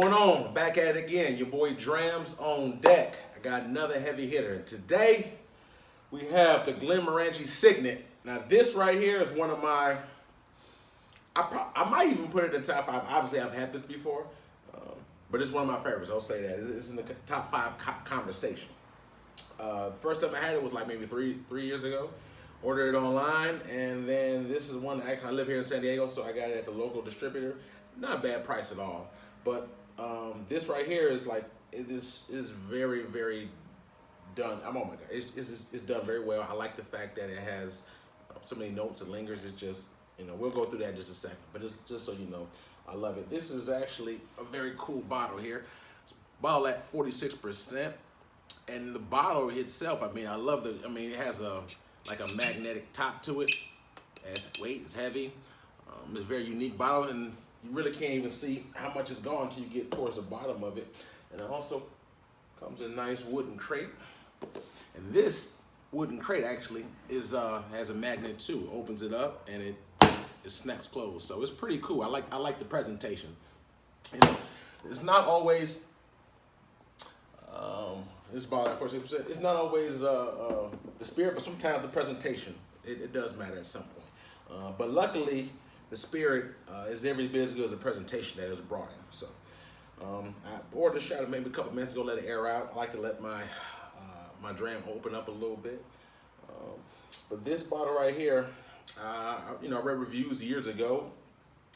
going on? Back at it again. Your boy Drams on deck. I got another heavy hitter. Today, we have the Glenmorangie Signet. Now, this right here is one of my, I might even put it in the top five. Obviously, I've had this before, but it's one of my favorites. I'll say that. It's in the top five conversation. First time I had it was like maybe three years ago. Ordered it online, and then this is one, actually I live here in San Diego, so I got it at the local distributor. Not a bad price at all, but this right here is like, it is very, very done. Oh my God, it's done very well. I like the fact that it has so many notes and lingers. It's just, we'll go through that in just a second, but just so you know, I love it. This is actually a very cool bottle here. It's bottled at 46%, and the bottle itself, I love it has like a magnetic top to it. It's weight, it's heavy. It's a very unique bottle, and you really can't even see how much it's gone until you get towards the bottom of it. And it also comes in a nice wooden crate. And this wooden crate actually has a magnet too. Opens it up and it snaps closed. So it's pretty cool. I like the presentation. It's not always this bottle at 46%. It's not always the spirit, but sometimes the presentation it does matter at some point. But luckily, the spirit is every bit as good as the presentation that is brought in. So I ordered the shot maybe a couple minutes ago, let it air out. I like to let my my dram open up a little bit. But this bottle right here, I read reviews years ago,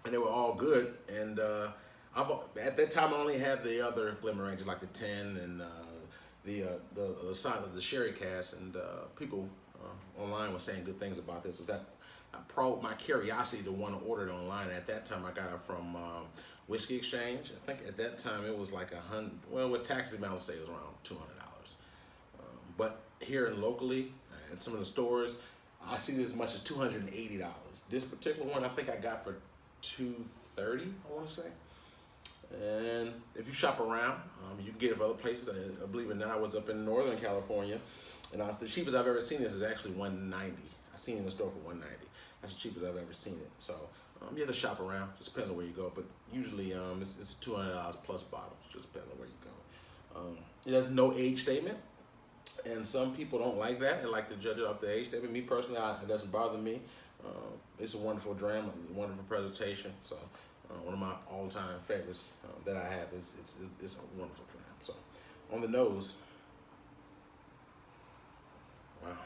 and they were all good. And at that time, I only had the other Glenmorangies, like the 10 and the side of the sherry cask, and people online were saying good things about this. Was that I probed my curiosity to want to order it online. At that time, I got it from Whiskey Exchange. I think at that time it was like $100. Well, with taxes, I would say it was around $200. But here locally, at some of the stores, I see it as much as $280. This particular one, I think I got for $230. I want to say. And if you shop around, you can get it from other places. I believe it now. I was up in Northern California, and the cheapest I've ever seen this is actually $190. I seen it in the store for $190. That's the cheapest I've ever seen it. So you have to shop around. Just depends on where you go, but usually it's $200 plus bottle. Just depends on where you go. It has no age statement, and some people don't like that. They like to judge it off the age statement. Me personally, it doesn't bother me. It's a wonderful dram, a wonderful presentation. So. One of my all-time favorites that I have is it's a wonderful dram. So, on the nose, wow,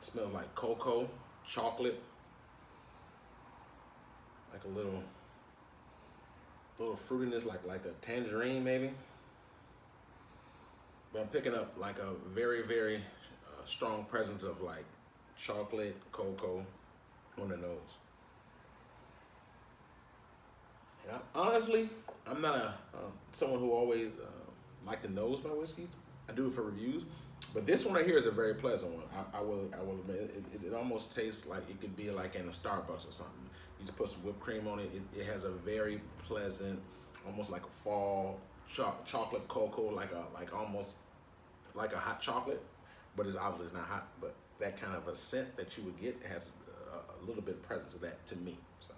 it smells like cocoa, chocolate, like a little fruitiness, like a tangerine maybe. But I'm picking up like a very, very strong presence of like chocolate, cocoa on the nose. And honestly, I'm not someone who always like to nose my whiskeys. I do it for reviews, but this one right here is a very pleasant one. I will admit it almost tastes like it could be like in a Starbucks or something. You just put some whipped cream on it. It has a very pleasant, almost like a fall chocolate cocoa, like almost like a hot chocolate, but it's obviously not hot, but that kind of a scent that you would get has a little bit of presence of that to me. So,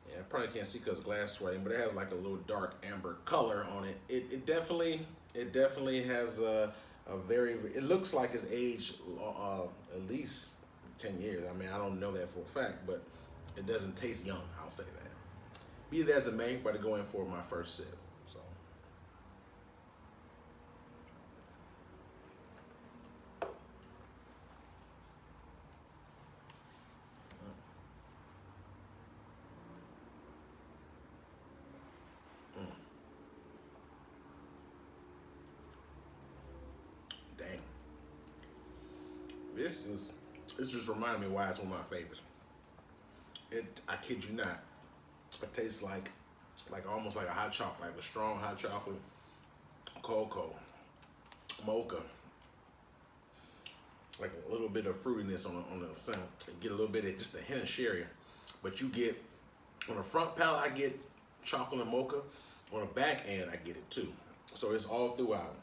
yeah, I probably can't see because the glass sweating, but it has like a little dark amber color on it. It definitely has a very. It looks like it's aged at least 10 years. I don't know that for a fact, but it doesn't taste young. I'll say that. Be that as it may, but I go in for my first sip. This just reminded me why it's one of my favorites. I kid you not, it tastes like almost like a hot chocolate, like a strong hot chocolate, cocoa, mocha, like a little bit of fruitiness on the center. You get a little bit of just a hint of sherry, but you get on the front palate, I get chocolate and mocha. On the back end, I get it too. So it's all throughout.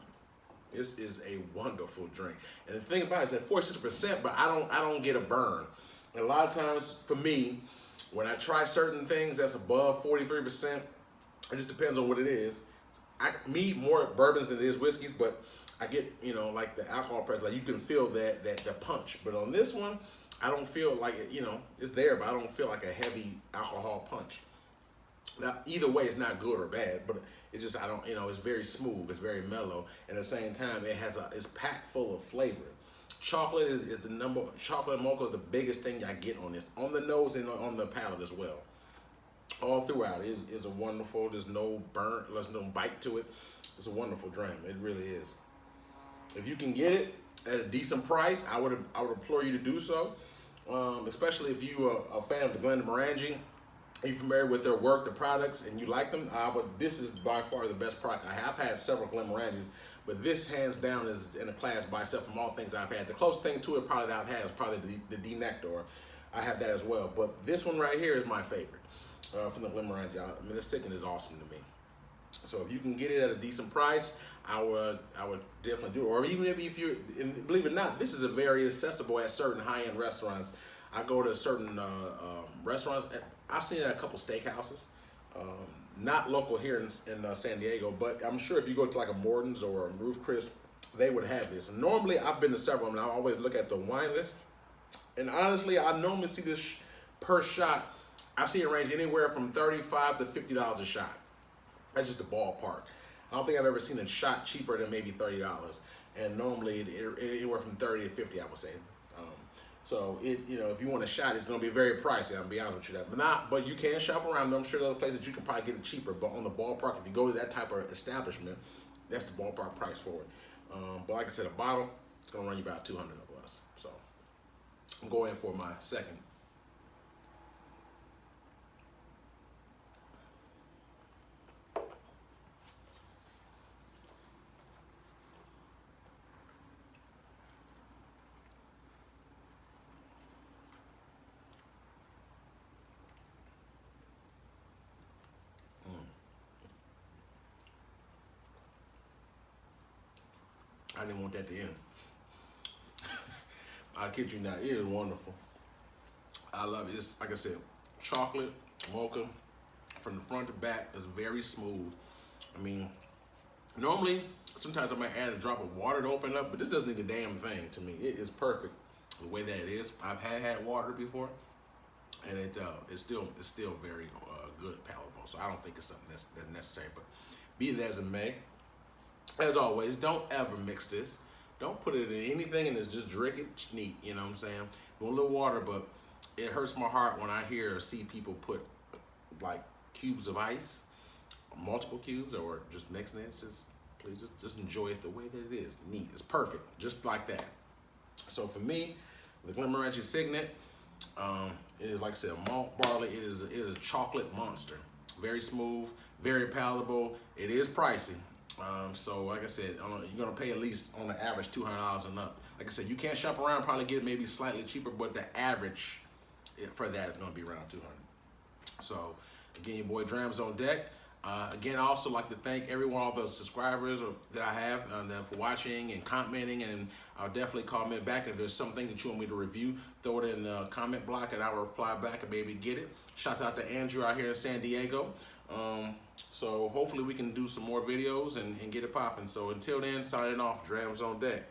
This is a wonderful drink. And the thing about it is that 46%, but I don't get a burn. And a lot of times for me, when I try certain things that's above 43%, it just depends on what it is. Me eat more bourbons than it is whiskeys, but I get, you know, like the alcohol pressure, like you can feel that the punch. But on this one, I don't feel like it, you know, it's there, but I don't feel like a heavy alcohol punch. Now, either way, it's not good or bad, but it's just, I don't, you know, it's very smooth, it's very mellow, and at the same time, it's packed full of flavor. Chocolate is the number, chocolate mocha is the biggest thing I get on this, on the nose and on the palate as well. All throughout, it is a wonderful, there's no burnt, there's no bite to it. It's a wonderful dram, it really is. If you can get it at a decent price, I would implore you to do so, especially if you are a fan of the Glenmorangie. If you're familiar with their work, the products, and you like them, this is by far the best product. I have had several Glenmorangies, but this hands down is in a class by itself from all things I've had. The closest thing to it probably that I've had is probably the D-Nectar. I have that as well, but this one right here is my favorite from the Glenmorangie. I mean, the Signet is awesome to me. So if you can get it at a decent price, I would definitely do it. Or even if you, believe it or not, this is a very accessible at certain high-end restaurants. I go to certain restaurants. I've seen it at a couple steakhouses, not local here in San Diego, but I'm sure if you go to like a Morton's or a Roof Chris, they would have this. And normally, I've been to several, and I always look at the wine list. And honestly, I normally see this per shot. I see it range anywhere from $35 to $50 a shot. That's just the ballpark. I don't think I've ever seen a shot cheaper than maybe $30. And normally, anywhere from 30 to 50, I would say. So you know, if you want a shot, it's gonna be very pricey. I'll be honest with you, but you can shop around. I'm sure there are places you can probably get it cheaper. But on the ballpark, if you go to that type of establishment, that's the ballpark price for it. But like I said, a bottle, it's gonna run you about $200 or less. So I'm going for my second. I didn't want that to end. I kid you not, it is wonderful. I love it. It's, like I said, chocolate, mocha, from the front to back, is very smooth. I mean, normally, sometimes I might add a drop of water to open up, but this doesn't need a damn thing to me. It is perfect the way that it is. I've had water before, and it's still very good, palatable. So I don't think it's something that's necessary. But be that as it may, as always, don't ever mix this. Don't put it in anything and just drink it neat, you know what I'm saying? With a little water, but it hurts my heart when I hear or see people put like cubes of ice, multiple cubes, or just mixing it. Please just enjoy it the way that it is. Neat, it's perfect, just like that. So for me, the Glenmorangie Signet, it is, like I said, malt barley. It is a chocolate monster. Very smooth, very palatable. It is pricey. So like I said, you're gonna pay at least on the average $200 and up. Like I said, you can't shop around, probably get it maybe slightly cheaper, but the average for that is gonna be around $200. So again, your boy Drams on deck. Again, I also like to thank all those subscribers that I have for watching and commenting, and I'll definitely comment back if there's something that you want me to review. Throw it in the comment block and I'll reply back and maybe get it. Shouts out to Andrew out here in San Diego. So hopefully we can do some more videos and get it popping. So until then, signing off, Drams on deck.